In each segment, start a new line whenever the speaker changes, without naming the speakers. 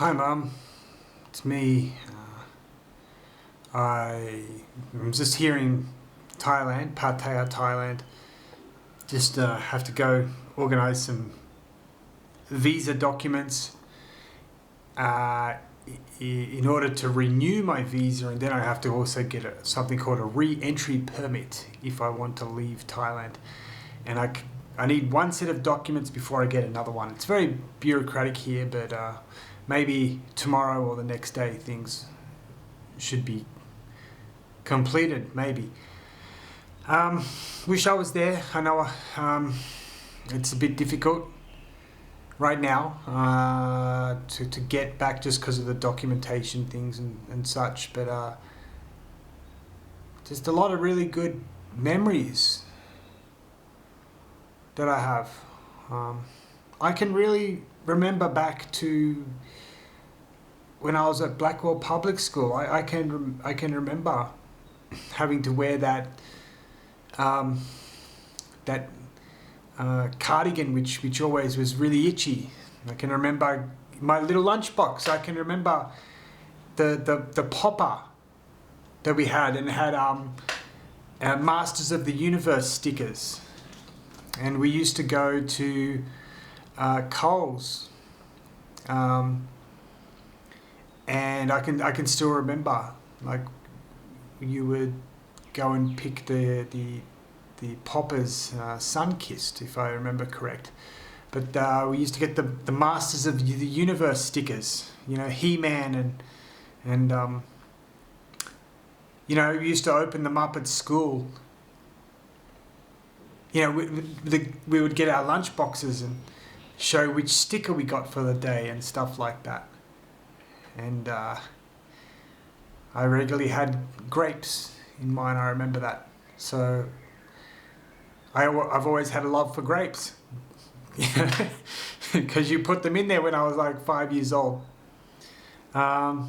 Hi, Mum. It's me. I'm just here in Thailand, Pattaya, Thailand. Just have to go organise some visa documents in order to renew my visa, and then I have to also get something called a re-entry permit if I want to leave Thailand. And I need one set of documents before I get another one. It's very bureaucratic here, but maybe tomorrow or the next day things should be completed, maybe. Wish I was there. I know it's a bit difficult right now to get back just because of the documentation things and such, but just a lot of really good memories that I have. I can really remember back to when I was at Blackwell Public School. I can remember having to wear that cardigan which always was really itchy. I can remember my little lunchbox. I can remember the popper that we had, and it had Masters of the Universe stickers, and we used to go to Coles, and I can still remember, like, you would go and pick the poppers, Sun-Kissed, if I remember correct. But we used to get the Masters of the Universe stickers, He-Man, and we used to open them up at school. We would get our lunch boxes and show which sticker we got for the day and stuff like that. And I regularly had grapes in mine, I remember that. So I've always had a love for grapes. Because you put them in there when I was like 5 years old. I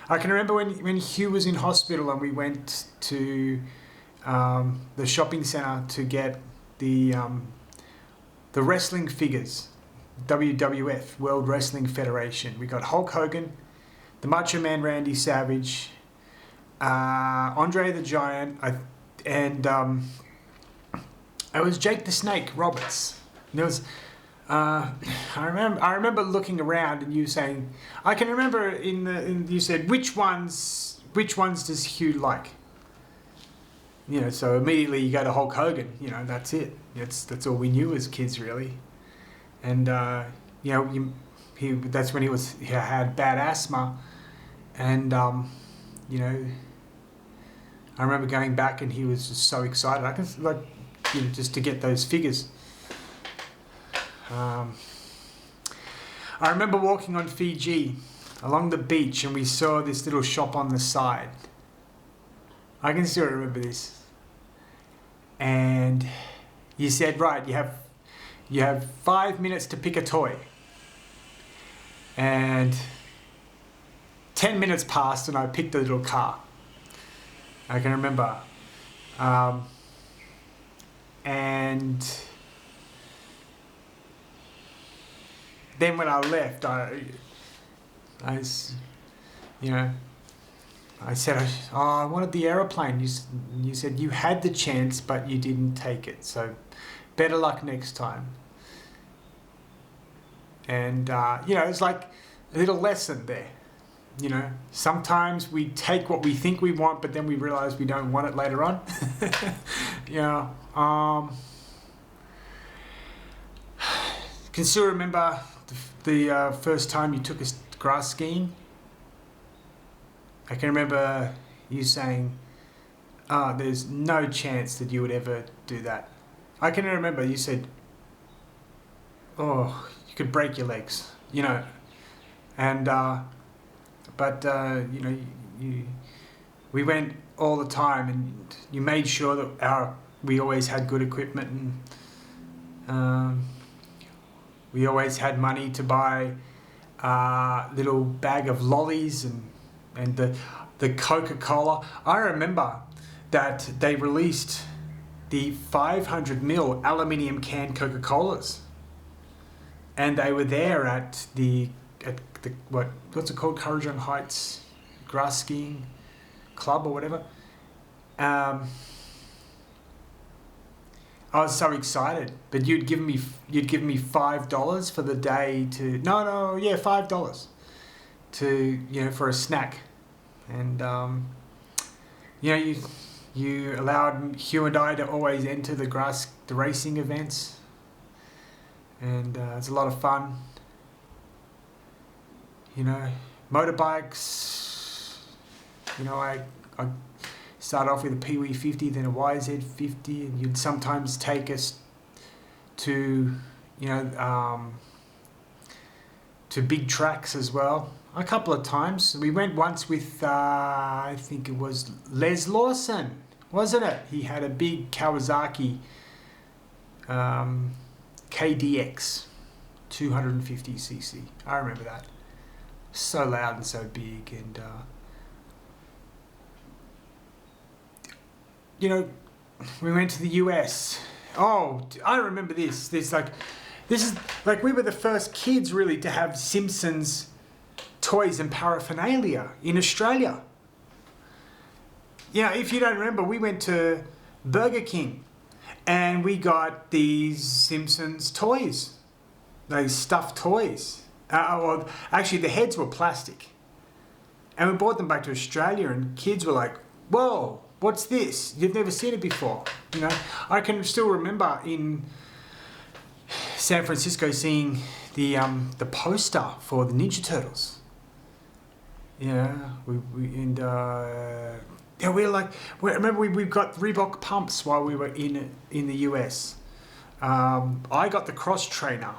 can remember when Hugh was in hospital and we went to the shopping centre to get the wrestling figures, WWF, World Wrestling Federation. We got Hulk Hogan, the Macho Man Randy Savage, Andre the Giant, and it was Jake the Snake Roberts. And there was, I remember looking around and you saying, I can remember you said, which ones does Hugh like? So immediately you go to Hulk Hogan. That's it. That's all we knew as kids, really. And that's when he had bad asthma, and I remember going back and he was just so excited. I can just to get those figures. I remember walking on Fiji along the beach and we saw this little shop on the side. I can still remember this. And you said, right, you have 5 minutes to pick a toy. And 10 minutes passed and I picked a little car. I can remember. And then when I left, I said, I wanted the aeroplane. You said you had the chance, but you didn't take it. So better luck next time. And, it's like a little lesson there. Sometimes we take what we think we want, but then we realize we don't want it later on. Can still remember the first time you took us grass skiing. I can remember you saying, there's no chance that you would ever do that. I can remember you said, you could break your legs, and we went all the time, and you made sure that we always had good equipment, and we always had money to buy a little bag of lollies and the Coca-Cola. I remember that they released the 500ml aluminium can Coca-Colas, and they were there at the at the what's it called, Kurrajong Heights grass skiing club or whatever. I was so excited, but you'd give me $5 for the day to $5 to for a snack, and you allowed Hugh and I to always enter the racing events, and it's a lot of fun. Motorbikes. I started off with a Pee-wee 50, then a YZ 50, and you'd sometimes take us to to big tracks as well. A couple of times. We went once with, I think it was Les Lawson, wasn't it? He had a big Kawasaki KDX 250cc. I remember that. So loud and so big, and we went to the US. Oh, I remember this. This is like we were the first kids really to have Simpsons toys and paraphernalia in Australia. If you don't remember, we went to Burger King and we got these Simpsons toys, those stuffed toys. Well, actually, the heads were plastic. And we brought them back to Australia, and kids were like, whoa, what's this? You've never seen it before. I can still remember in San Francisco seeing the poster for the Ninja Turtles. Remember we got Reebok pumps while we were in the US. I got the cross trainer.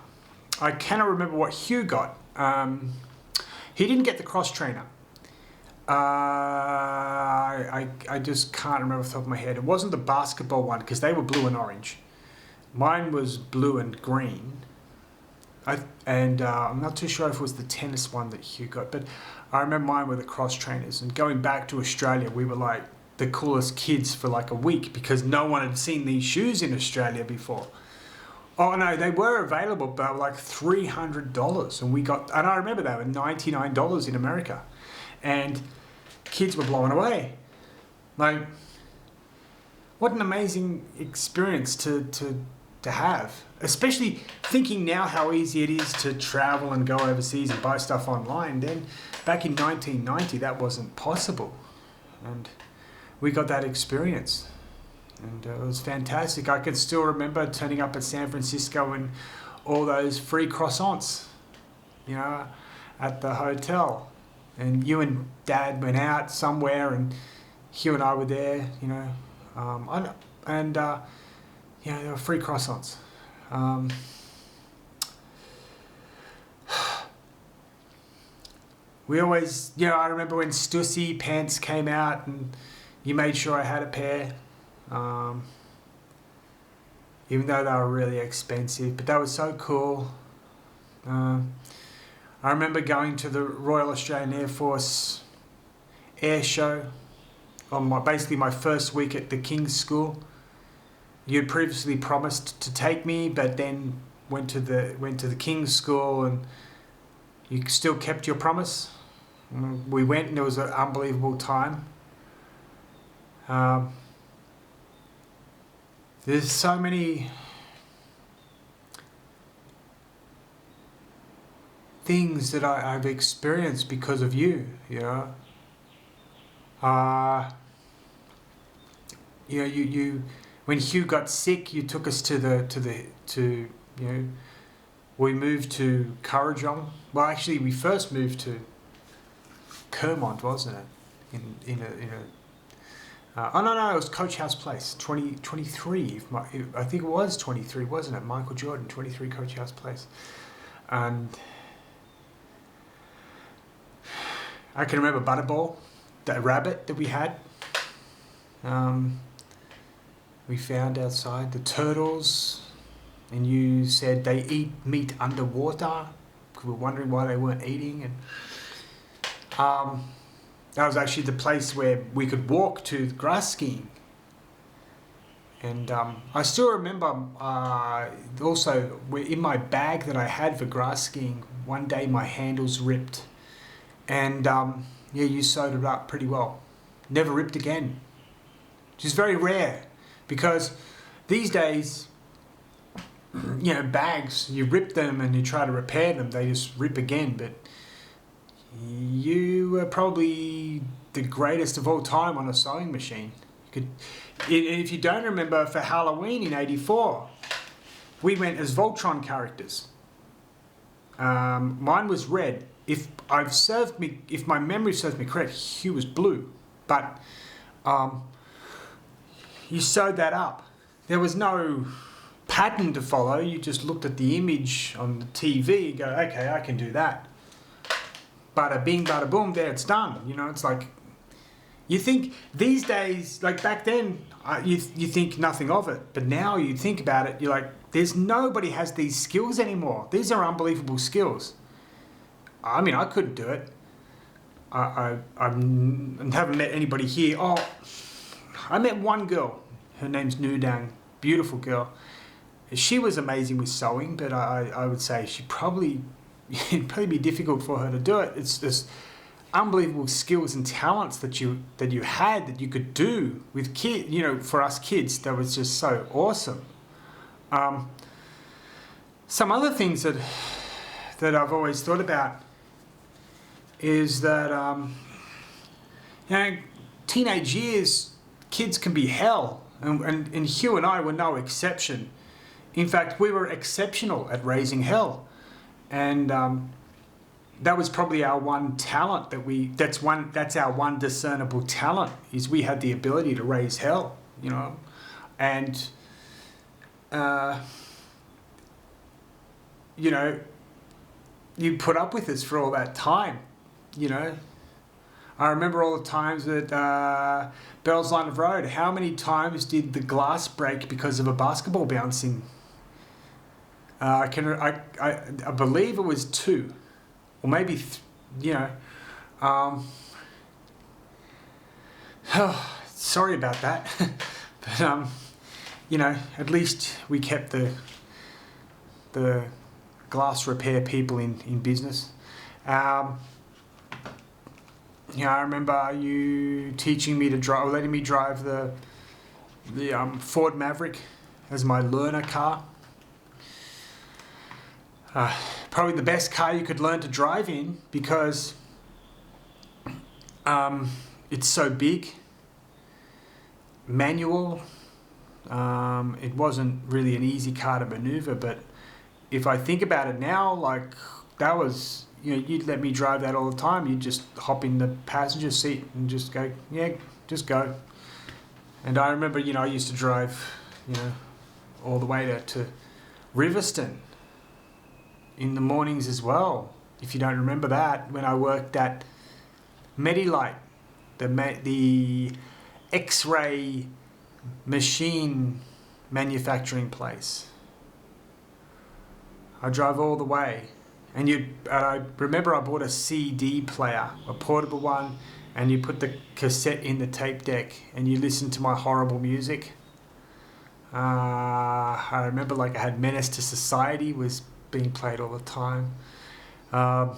I cannot remember what Hugh got. He didn't get the cross trainer. I just can't remember off the top of my head. It wasn't the basketball one because they were blue and orange. Mine was blue and green. I'm not too sure if it was the tennis one that Hugh got, but I remember mine were the cross trainers. And going back to Australia, we were like the coolest kids for like a week because no one had seen these shoes in Australia before. Oh no, they were available, but they were like $300, and I remember they were $99 in America, and kids were blown away. Like, what an amazing experience to have, especially thinking now how easy it is to travel and go overseas and buy stuff online. Then back in 1990, that wasn't possible, and we got that experience. And it was fantastic. I can still remember turning up at San Francisco and all those free croissants, at the hotel. And you and Dad went out somewhere, and Hugh and I were there, there were free croissants. We always, I remember when Stussy pants came out, and you made sure I had a pair. Even though they were really expensive, but they were so cool. I remember going to the Royal Australian Air Force air show on basically my first week at the King's School. You'd previously promised to take me, but then went to the King's School, and you still kept your promise. We went, and it was an unbelievable time. There's so many things that I've experienced because of you. You when Hugh got sick, you took us we moved to Kurrajong. Well, actually, we first moved to Kermont, wasn't it? It was Coach House Place, 23. I think it was 23, wasn't it? Michael Jordan, 23 Coach House Place. And I can remember Butterball, that rabbit that we had. We found outside the turtles, and you said they eat meat underwater. We were wondering why they weren't eating, and that was actually the place where we could walk to grass skiing. And I still remember also in my bag that I had for grass skiing, one day my handles ripped. And yeah, you sewed it up pretty well. Never ripped again. Which is very rare because these days, bags, you rip them and you try to repair them, they just rip again. But you were probably the greatest of all time on a sewing machine. If you don't remember, for Halloween in '84, we went as Voltron characters. Mine was red. If my memory serves me correct, Hugh was blue. But you sewed that up. There was no pattern to follow. You just looked at the image on the TV and go, okay, I can do that. Bada bing, bada boom, there it's done. It's like, you think these days, like back then, you think nothing of it. But now you think about it, you're like, nobody has these skills anymore. These are unbelievable skills. I mean, I couldn't do it. I haven't met anybody here. Oh, I met one girl. Her name's Nudang. Beautiful girl. She was amazing with sewing, but I would say it'd probably be difficult for her to do it. It's this unbelievable skills and talents that you had that you could do with kids. For us kids, that was just so awesome. Some other things that I've always thought about is that teenage years, kids can be hell, and Hugh and I were no exception. In fact, we were exceptional at raising hell, and that was probably our one talent that's our one discernible talent, is we had the ability to raise hell, and you put up with us for all that time. I remember all the times at Bell's Line of Road. How many times did the glass break because of a basketball bouncing? I believe it was 2, or maybe sorry about that. But at least we kept the glass repair people in business. I remember you teaching me to drive, or letting me drive the Ford Maverick as my learner car. Probably the best car you could learn to drive in, because it's so big, manual. It wasn't really an easy car to maneuver, but if I think about it now, like, that was, you'd let me drive that all the time. You'd just hop in the passenger seat and just go, yeah, just go. And I remember, I used to drive, all the way to Riverston in the mornings as well. If you don't remember that, when I worked at Medilite, the X-ray machine manufacturing place. I drove all the way. And I remember I bought a CD player, a portable one, and you put the cassette in the tape deck and you listened to my horrible music. I remember, like, I had Menace to Society was being played all the time. But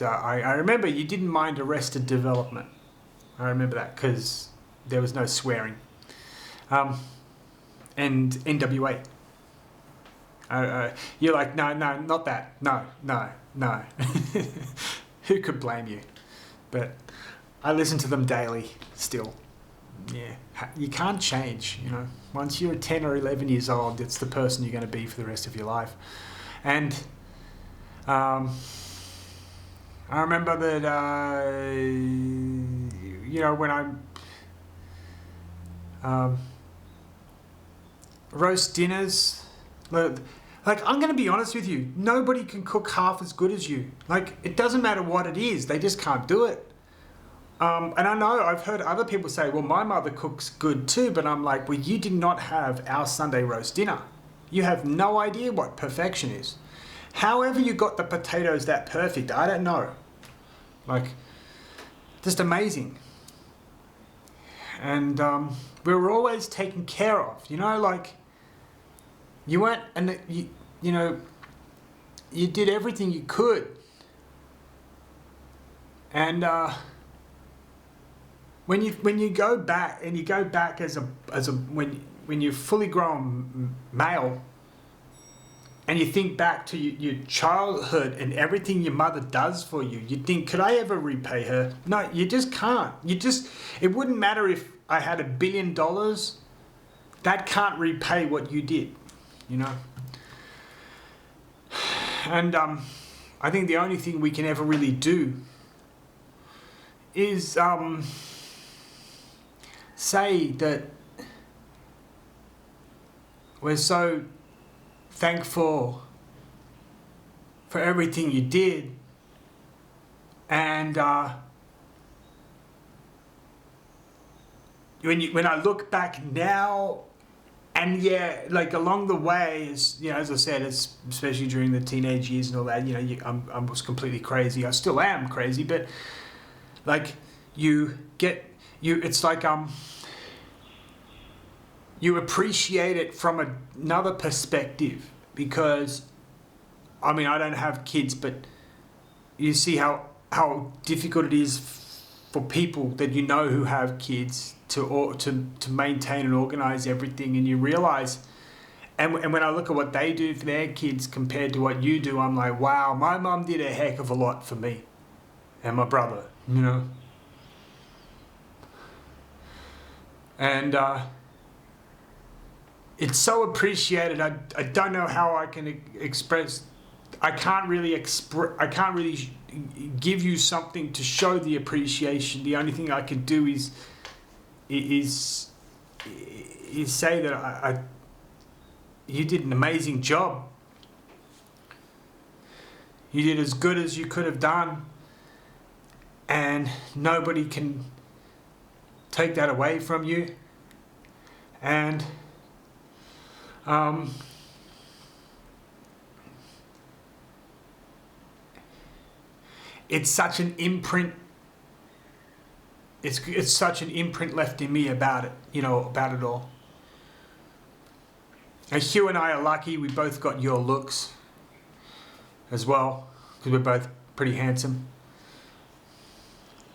I remember you didn't mind Arrested Development. I remember that because there was no swearing. And NWA. You're like, no, not that. No. Who could blame you? But I listen to them daily still. Yeah, you can't change, Once you're 10 or 11 years old, it's the person you're going to be for the rest of your life. And I remember that, when I'm... roast dinners, like, I'm going to be honest with you, nobody can cook half as good as you. Like, it doesn't matter what it is, they just can't do it. And I know I've heard other people say, well, my mother cooks good too, but I'm like, well, you did not have our Sunday roast dinner. You have no idea what perfection is. However you got the potatoes that perfect, I don't know. Like, just amazing. and we were always taken care of. You know, like you weren't, and you know, you did everything you could, and when you go back and you go back as a when you're fully grown male, and you think back to your childhood and everything your mother does for you, you think, could I ever repay her? No, you just can't. It wouldn't matter if I had $1 billion. That can't repay what you did, you know. And I think the only thing we can ever really do is say that we're so thankful for everything you did, and when I look back now, and yeah, like along the way, as you know, as I said, it's especially during the teenage years and all that, you know, I was completely crazy. I still am crazy, but like it's like you appreciate it from another perspective, because I mean, I don't have kids, but you see how difficult it is for people that you know who have kids to maintain and organize everything, and you realize, and when I look at what they do for their kids compared to what you do, I'm like, wow, my mum did a heck of a lot for me and my brother, you know. And it's so appreciated. I don't know how I can express. I can't really give you something to show the appreciation. The only thing I can do is say that you did an amazing job. You did as good as you could have done, and nobody can take that away from you. And it's such an imprint. It's such an imprint left in me about it, you know, about it all. And Hugh and I are lucky. We both got your looks as well, because we're both pretty handsome.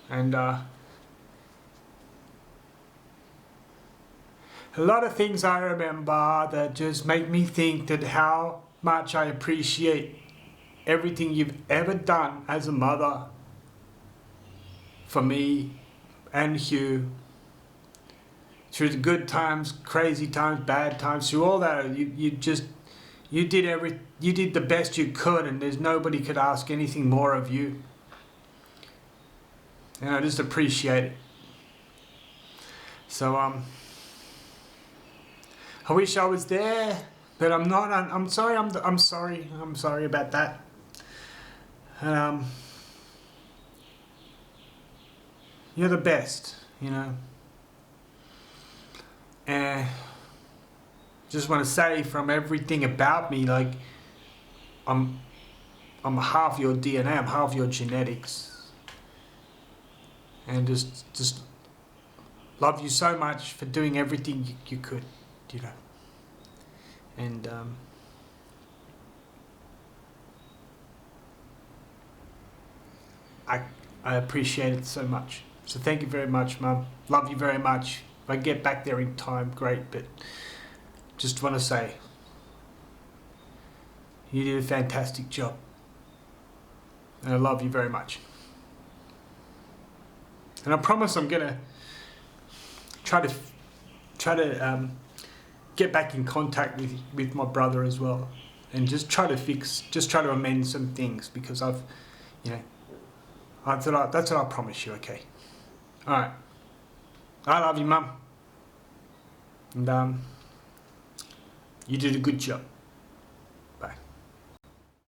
And a lot of things I remember that just make me think that how much I appreciate everything you've ever done as a mother for me and Hugh, through the good times, crazy times, bad times, through all that. You did the best you could, and there's nobody could ask anything more of you. And I just appreciate it. So I wish I was there, but I'm not. I'm sorry. I'm sorry. I'm sorry about that. And you're the best, you know. And just want to say, from everything about me, like I'm half your DNA. I'm half your genetics. And just love you so much for doing everything you could, you know. And I appreciate it so much. So thank you very much, Mum. Love you very much. If I get back there in time, great. But just want to say, you did a fantastic job. And I love you very much. And I promise I'm gonna try to get back in contact with my brother as well, and just try to amend some things, because that's what I promise you. Okay. All right. I love you, Mum. And you did a good job.